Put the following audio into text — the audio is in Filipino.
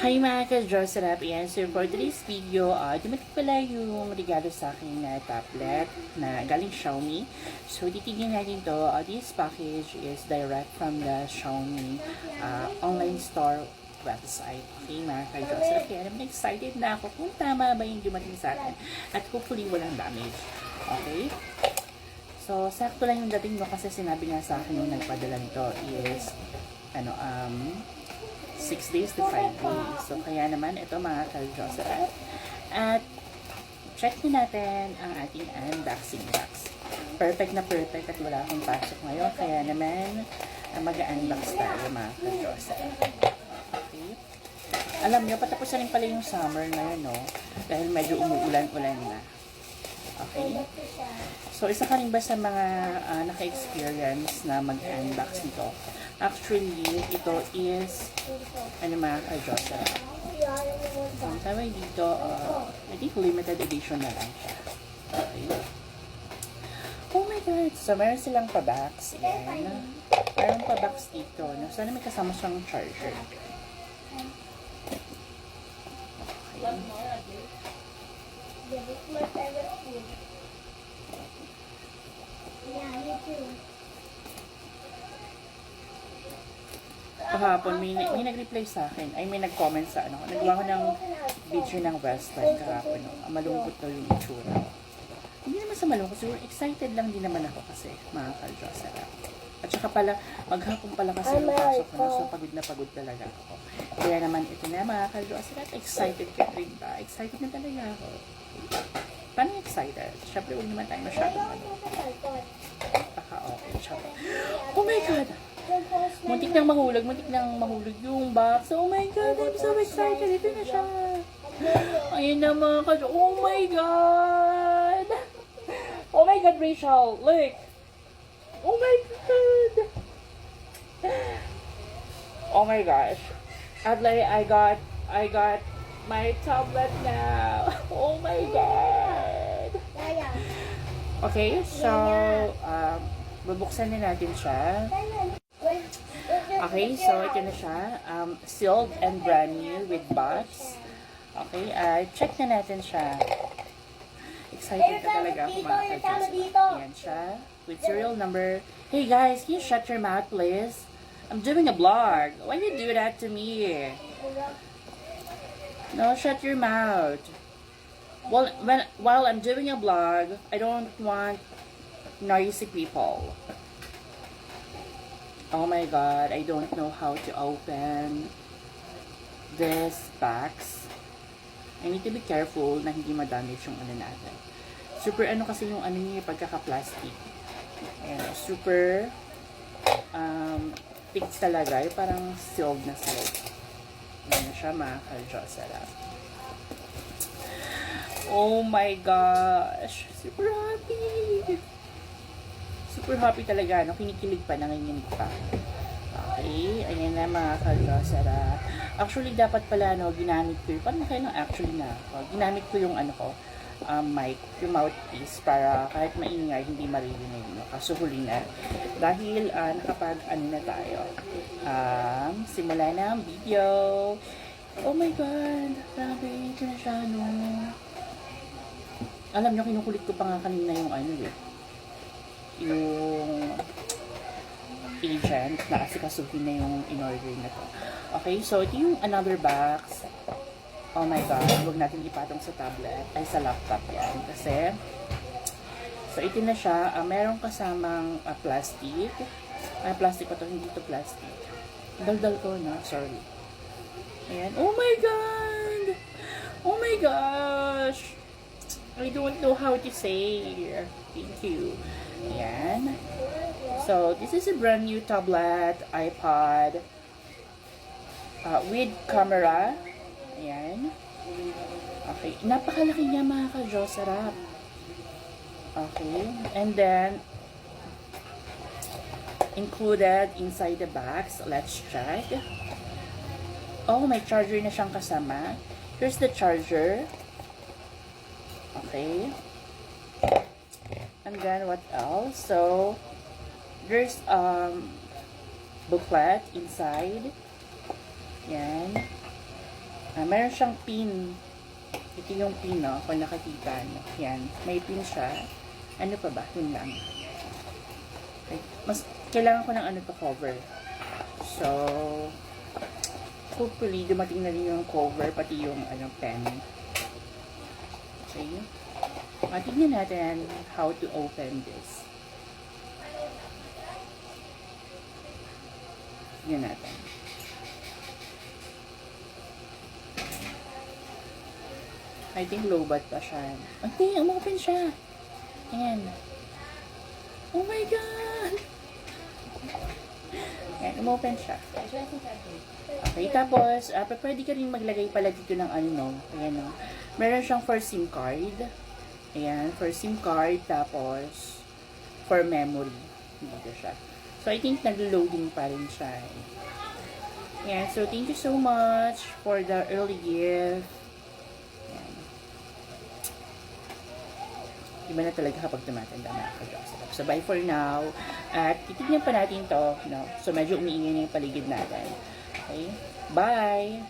Hi mga ka-Diyos, sarap yan. So for today's video, dumating pala yung regalo sa akin na tablet na galing Xiaomi. So titignan natin to. This package is direct from the Xiaomi online store website. Okay mga ka-Diyos, sarap yan. I'm excited na ako kung tama ba yung dumating sa akin. At hopefully walang damage. Okay? So sakto lang yung dating mo kasi sinabi nga sa akin yung nagpadala nito is 6 days to 5 days. So, kaya naman, ito mga ka-Diyos. At, check na natin ang ating unboxing box. Perfect na perfect at wala akong pasok ngayon. Kaya naman, mag-unbox tayo mga ka-Diyos. Okay. Alam nyo, patapos na rin pala yung summer ngayon, no? Dahil medyo umuulan-ulan na. Okay. So, isa ka rin ba sa mga naka-experience na mag-unbox nito? Actually, ito is mga ka-Diyos. Ang tawag dito, I think limited edition na lang siya. Okay. Oh my God! So, meron silang pa-box. Yan. Meron pa-box dito. No? Sana may kasama siyang charger. Okay. Kahapon, may nag-reply sa akin, ay may nag-comment sa ano, nagawa ko ng video ng Westline kahapon, no? Malungkot daw yung itsura. Hindi naman sa malungkot, siguro excited lang din naman ako kasi, mga ka-Diyos. At saka pala, maghapon pala kasi yung pasok ko, so pagod talaga ako. Kaya naman, ito na mga ka-Diyos, excited ka rin ba? Excited na talaga ako. Paano excited? Siyempre, huwag naman tayo masyadong okay. Oh my God! Muntik nang mahulog yung box. Oh my God, I'm so excited. Ito na siya. Ayun na mga ka-Diyos. Oh my God! Oh my God, Rachel. Look. Oh my God. Oh my gosh. Adlai, I got my tablet now. Oh my God. Okay, so, bubuksan na natin siya. Okay, so ito na siya. Sealed and brand new with box. Okay, check na natin siya. Excited ka talaga ako mga ka-Diyos. Ayan siya. With serial number. Hey guys, can you shut your mouth please? I'm doing a vlog. Why you do that to me? No, shut your mouth. Well, while I'm doing a vlog, I don't want noisy people. Oh my God, I don't know how to open this box. I need to be careful na hindi madamage yung ano natin. Super kasi yung ano niya, pagkaka-plastic. Ayan, super thick talaga. Yung parang sealed na sealed. Ayan siya mga ka-Diyos. Oh my gosh, super happy. Super happy talaga, no? Kinikilig pa, nanginginig pa. Okay, ayan na mga ka-Diyos. Actually, dapat pala, no, ginamit ko yung, parang kailang actually na, ginamit ko yung ano ko, mic, yung mouthpiece, para kahit maingay, hindi maririnig, no? Kaso huli na. Dahil, na tayo. Simula na ang video. Oh my God, grabe, ito na siya, no? Alam nyo, kinukulit ko pa nga kanina yung ano, yung agent na kasi kasuhin na yung in-order na to. Okay, so ito yung another box. Oh my God, huwag natin ipatong sa tablet, ay sa laptop yan. Kasi, so ito na siya, meron kasamang plastic. Plastic pa to, hindi to plastic. Daldal ko na, sorry. Ayan, oh my God! Oh my gosh! I don't know how to say. Thank you. Ayan. So, this is a brand new tablet, iPad, with camera. Ayan. Okay. Napakalaki niya mga ka-Diyos. Sarap. Okay. And then, included inside the box. Let's check. Oh, may charger na siyang kasama. Here's the charger. Okay. And then what else? So there's booklet inside. Yan. Meron siyang pin. Ito yung pin, no? Kung nakakita, no? Yan. May pin siya. Ano pa ba? Yun lang. Okay. Mas, kailangan ko ng ano to cover. So, hopefully, dumating na rin yung cover, pati yung, ano, pen. Okay. Tignan natin how to open this. Tignan natin. I think lowbat pa siya. Okay, umopen siya. Ayan. Oh my God! Ayan, umopen siya. Okay, tapos, pwede ka rin maglagay pala dito ng ano, no? Ayan, no? Meron siyang for SIM card. Ayan, for SIM card, tapos, for memory. Dito siya. So, I think nag-loading pa rin siya. Ayan, so, thank you so much for the early gift. Iba na talaga kapag tumatanda na ako. So, bye for now. At titignan pa natin to. No? So, medyo umiingay na yung paligid natin. Okay? Bye!